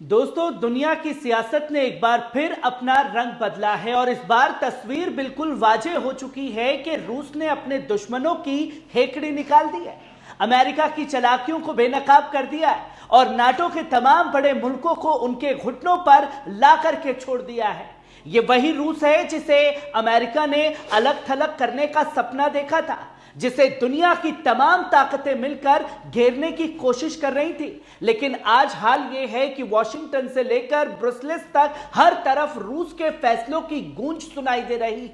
दोस्तों, दुनिया की सियासत ने एक बार फिर अपना रंग बदला है और इस बार तस्वीर बिल्कुल वाज़ेह हो चुकी है कि रूस ने अपने दुश्मनों की हेकड़ी निकाल दी है, अमेरिका की चालाकियों को बेनकाब कर दिया है और नाटो के तमाम बड़े मुल्कों को उनके घुटनों पर ला करके छोड़ दिया है। ये वही रूस है जिसे अमेरिका ने अलग थलग करने का सपना देखा था, जिसे दुनिया की तमाम ताकतें मिलकर घेरने की कोशिश कर रही थी। लेकिन आज हाल यह है कि वॉशिंगटन से लेकर ब्रुसेल्स तक हर तरफ रूस के फैसलों की गूंज सुनाई दे रही।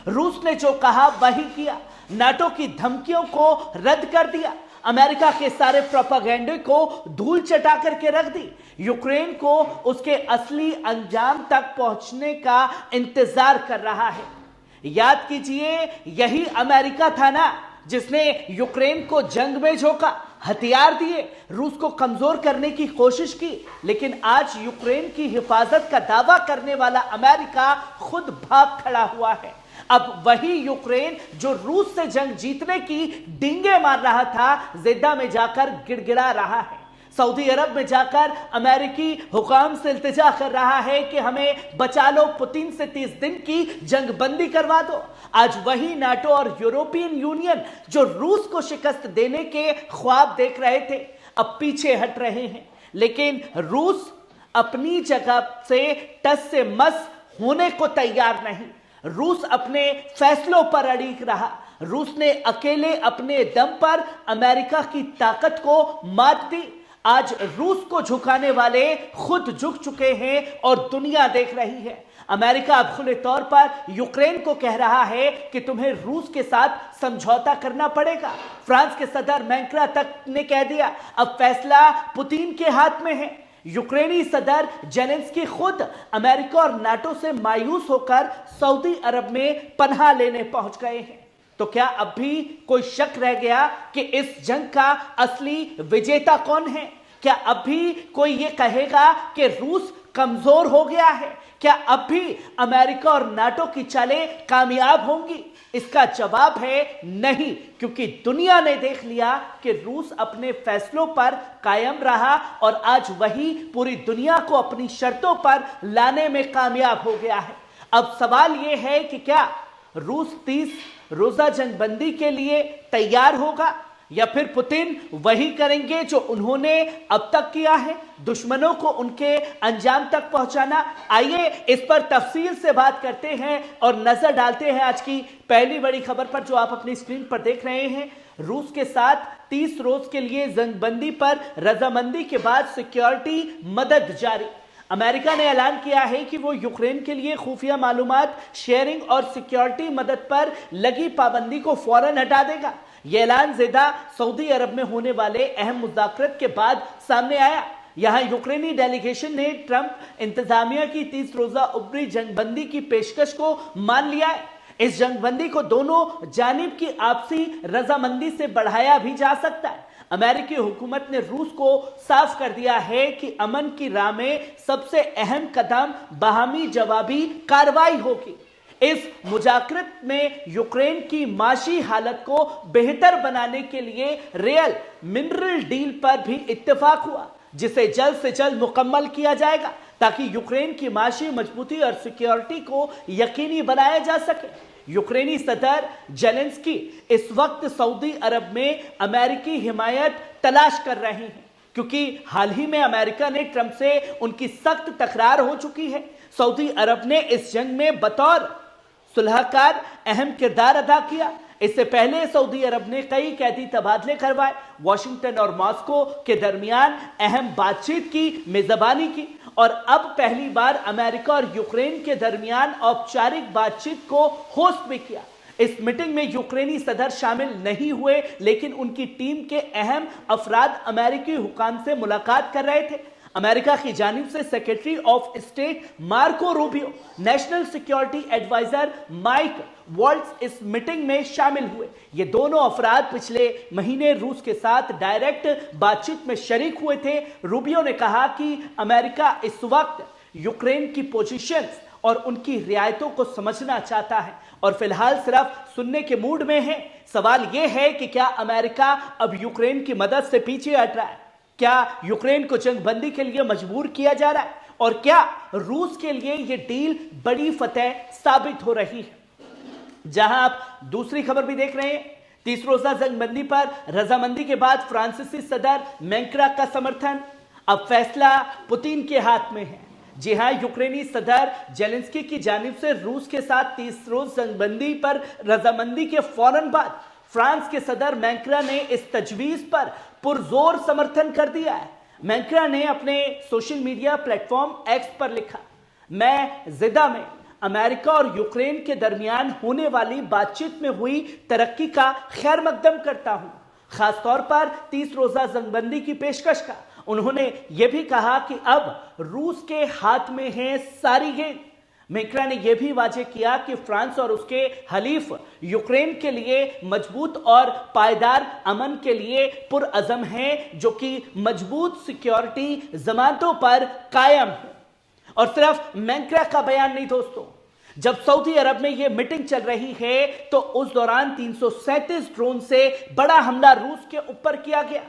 रूस ने जो कहा वही किया, नाटो की धमकियों को रद्द कर दिया, अमेरिका के सारे प्रोपेगेंडे को धूल चटा करके रख दी, यूक्रेन को उसके असली अंजाम तक पहुंचने का इंतजार कर रहा है। याद कीजिए, यही अमेरिका था ना जिसने यूक्रेन को जंग में झोंका, हथियार दिए, रूस को कमजोर करने की कोशिश की। लेकिन आज यूक्रेन की हिफाजत का दावा करने वाला अमेरिका खुद भाग खड़ा हुआ है। अब वही यूक्रेन जो रूस से जंग जीतने की डींगे मार रहा था, जिद्दा में जाकर गिड़गिड़ा रहा है, सऊदी अरब में जाकर अमेरिकी हुकाम से इल्तिजा कर रहा है कि हमें बचा लो, पुतिन से 30 दिन की जंगबंदी करवा दो। आज वही नाटो और यूरोपियन यूनियन जो रूस को शिकस्त देने के ख्वाब देख रहे थे, अब पीछे हट रहे हैं। लेकिन रूस अपनी जगह से टस से मस होने को तैयार नहीं। रूस अपने फैसलों पर अड़िग रहा। रूस ने अकेले अपने दम पर अमेरिका की ताकत को मात दी। आज रूस को झुकाने वाले खुद झुक चुके हैं और दुनिया देख रही है। अमेरिका अब खुले तौर पर यूक्रेन को कह रहा है कि तुम्हें रूस के साथ समझौता करना पड़ेगा। फ्रांस के सदर मैक्रों तक ने कह दिया अब फैसला पुतिन के हाथ में है। यूक्रेनी सदर जेलेंस्की खुद अमेरिका और नाटो से मायूस होकर सऊदी अरब में पनाह लेने पहुंच गए हैं। तो क्या अब भी कोई शक रह गया कि इस जंग का असली विजेता कौन है? क्या अब भी कोई यह कहेगा कि रूस कमजोर हो गया है? क्या अब भी अमेरिका और नाटो की चालें कामयाब होंगी? इसका जवाब है नहीं, क्योंकि दुनिया ने देख लिया कि रूस अपने फैसलों पर कायम रहा और आज वही पूरी दुनिया को अपनी शर्तों पर लाने में कामयाब हो गया है। अब सवाल यह है कि क्या रूस 30 रोजा जंगबंदी के लिए तैयार होगा या फिर पुतिन वही करेंगे जो उन्होंने अब तक किया है, दुश्मनों को उनके अंजाम तक पहुंचाना? आइए इस पर तफसील से बात करते हैं और नजर डालते हैं आज की पहली बड़ी खबर पर जो आप अपनी स्क्रीन पर देख रहे हैं। रूस के साथ 30 रोज के लिए जंगबंदी पर रजामंदी के बाद सिक्योरिटी मदद जारी। अमेरिका ने ऐलान किया है कि वो यूक्रेन के लिए खुफिया मालूमात शेयरिंग और सिक्योरिटी मदद पर लगी पाबंदी को फौरन हटा देगा। यह ऐलान जिद्दा सऊदी अरब में होने वाले अहम मुज़ाकरात के बाद सामने आया। यहां यूक्रेनी डेलीगेशन ने ट्रंप इंतजामिया की 30 रोजा उबरी जंगबंदी की पेशकश को मान लिया है। इस जंगबंदी को दोनों जानिब की आपसी रजामंदी से बढ़ाया भी जा सकता है। अमेरिकी हुकूमत ने रूस को साफ कर दिया है कि अमन की राह में सबसे अहम कदम बाहमी जवाबी कार्रवाई होगी। इस मुज़ाकरत में यूक्रेन की माशी हालत को बेहतर बनाने के लिए रेल मिनरल डील पर भी इत्तेफाक हुआ, जिसे जल्द से जल्द मुकम्मल किया जाएगा ताकि यूक्रेन की माशी मजबूती और सिक्योरिटी को यकीनी बनाया जा सके। यूक्रेनी सदर जेलेंस्की इस वक्त सऊदी अरब में अमेरिकी हिमायत तलाश कर रहे हैं, क्योंकि हाल ही में अमेरिका ने ट्रंप से उनकी सख्त तकरार हो चुकी है। सऊदी अरब ने इस जंग में बतौर सुलहकार अहम किरदार अदा किया। इससे पहले सऊदी अरब ने कई कैदी तबादले करवाए, वॉशिंगटन और मॉस्को के दरमियान अहम बातचीत की मेजबानी की और अब पहली बार अमेरिका और यूक्रेन के दरमियान औपचारिक बातचीत को होस्ट भी किया। इस मीटिंग में यूक्रेनी सदर शामिल नहीं हुए, लेकिन उनकी टीम के अहम अफराद अमेरिकी हुकाम से मुलाकात कर रहे थे। अमेरिका की जानिब से secretary of state Marco Rubio, national security adviser Mike Waltz इस मीटिंग में शामिल हुए। ये दोनों अफराद पिछले महीने रूस के साथ डायरेक्ट बातचीत में शरीक हुए थे। रूबियो ने कहा कि अमेरिका इस वक्त यूक्रेन की पोजीशंस और उनकी रियायतों को समझना चाहता है और फिलहाल सिर्फ सुनने के मूड में है। सवाल यह है कि क्या अमेरिका अब यूक्रेन की मदद से पीछे हट रहा है? क्या यूक्रेन को जंगबंदी के लिए मजबूर किया जा रहा है और क्या रूस के लिए यह डील बड़ी फतेह साबित हो रही है? जहां आप दूसरी खबर भी देख रहे हैं, 30 रोजा जंगबंदी पर रजामंदी के बाद फ्रांसीसी सदर मैक्रॉन का समर्थन। अब फैसला पुतिन के हाथ में है। जी हां, यूक्रेनी सदर जेलेंस्की की जानिब से रूस के साथ 30 रोज जंगबंदी पर रजामंदी के फौरन बाद फ्रांस के सदर मैक्रॉन ने इस तजवीज पर पुरजोर समर्थन कर दिया है। मैक्रॉन ने अपने सोशल मीडिया प्लेटफॉर्म एक्स पर लिखा, मैं जिदा में अमेरिका और यूक्रेन के दरमियान होने वाली बातचीत में हुई तरक्की का खैर मकदम करता हूं, खासतौर पर 30 रोजा जंगबंदी की पेशकश का। उन्होंने यह भी कहा कि अब रूस के हाथ में है सारी गेंद। मैक्रॉन ने यह भी वाजे किया कि फ्रांस और उसके हलीफ यूक्रेन के लिए मजबूत और पायदार अमन के लिए पुरअज़म हैं, जो कि मजबूत सिक्योरिटी जमानतों पर कायम है। और सिर्फ मैक्रॉन का बयान नहीं दोस्तों, जब सऊदी अरब में यह मीटिंग चल रही है तो उस दौरान 337 ड्रोन से बड़ा हमला रूस के ऊपर किया गया,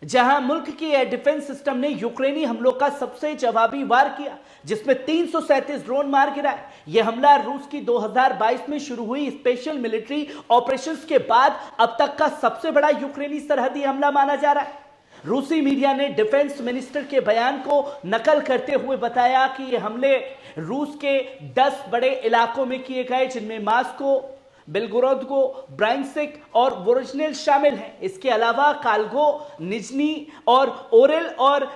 जहां मुल्क की एयर डिफेंस सिस्टम ने यूक्रेनी हमलों का सबसे जवाबी वार किया, जिसमें 337 ड्रोन मार गिराए। यह हमला रूस की 2022 में शुरू हुई स्पेशल मिलिट्री ऑपरेशंस के बाद अब तक का सबसे बड़ा यूक्रेनी सरहदी हमला माना जा रहा है। रूसी मीडिया ने डिफेंस मिनिस्टर के बयान को नकल करते हुए बताया कि ये हमले रूस के 10 बड़े इलाकों में किए गए, जिनमें मॉस्को, बेलगोरोद, ब्राइंस्क और वोरोजनेल शामिल हैं। इसके अलावा काल्गो, निजनी और ओरेल और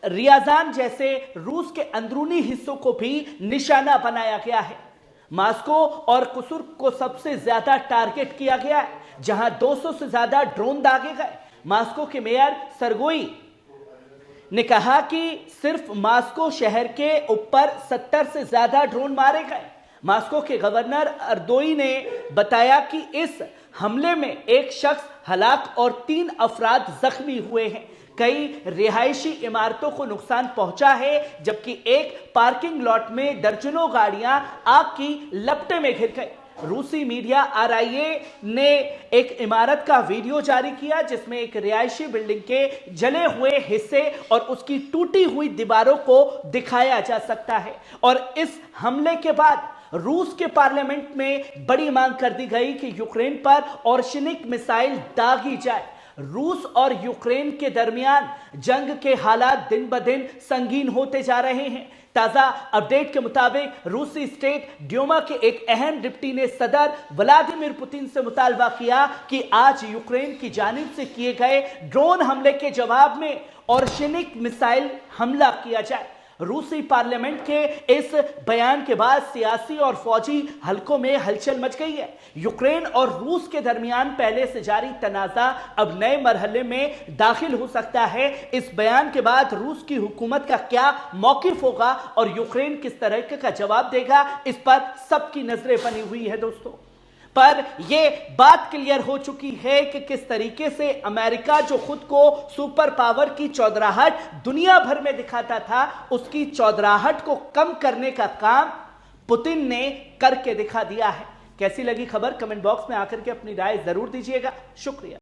रियाजान जैसे रूस के अंदरूनी हिस्सों को भी निशाना बनाया गया है। मॉस्को और कुसुर को सबसे ज्यादा टारगेट किया गया है, जहां 200 से ज्यादा ड्रोन दागे गए। मॉस्को के मेयर सरगोई ने कहा कि सिर्फ मॉस्को शहर के ऊपर 70 से ज्यादा ड्रोन मारे गए। मॉस्को के गवर्नर अर्दोई ने बताया कि इस हमले में एक शख्स हलाक और 3 अफराद जख्मी हुए हैं। कई रिहायशी इमारतों को नुकसान पहुंचा है, जबकि एक पार्किंग लॉट में दर्जनों गाड़ियां आग की लपटे में घिर गई। रूसी मीडिया RIA ने एक इमारत का वीडियो जारी किया, जिसमें एक रिहायशी बिल्डिंग के जले हुए हिस्से और उसकी टूटी हुई दीवारों को दिखाया जा सकता है। और इस हमले के बाद रूस के पार्लियामेंट में बड़ी मांग कर दी गई कि यूक्रेन पर ऑर्शनिक मिसाइल दागी जाए। रूस और यूक्रेन के दरमियान जंग के हालात दिन ब दिन संगीन होते जा रहे हैं। ताजा अपडेट के मुताबिक रूसी स्टेट ड्यूमा के एक अहम डिप्टी ने सदर व्लादिमीर पुतिन से मुतालबा किया कि आज यूक्रेन की जानिब से किए गए ड्रोन हमले के जवाब में ऑर्शनिक मिसाइल हमला किया जाए। रूसी पार्लियामेंट के इस बयान के बाद सियासी और फौजी हलकों में हलचल मच गई है। यूक्रेन और रूस के दरमियान पहले से जारी तनाज़ा अब नए मरहले में दाखिल हो सकता है। इस बयान के बाद रूस की हुकूमत का क्या मौकिफ होगा और यूक्रेन किस तरह का जवाब देगा, इस पर सबकी नजरें बनी हुई है दोस्तों। पर यह बात क्लियर हो चुकी है कि किस तरीके से अमेरिका, जो खुद को सुपर पावर की चौधराहट दुनिया भर में दिखाता था, उसकी चौधराहट को कम करने का काम पुतिन ने करके दिखा दिया है। कैसी लगी खबर? कमेंट बॉक्स में आकर के अपनी राय जरूर दीजिएगा। शुक्रिया।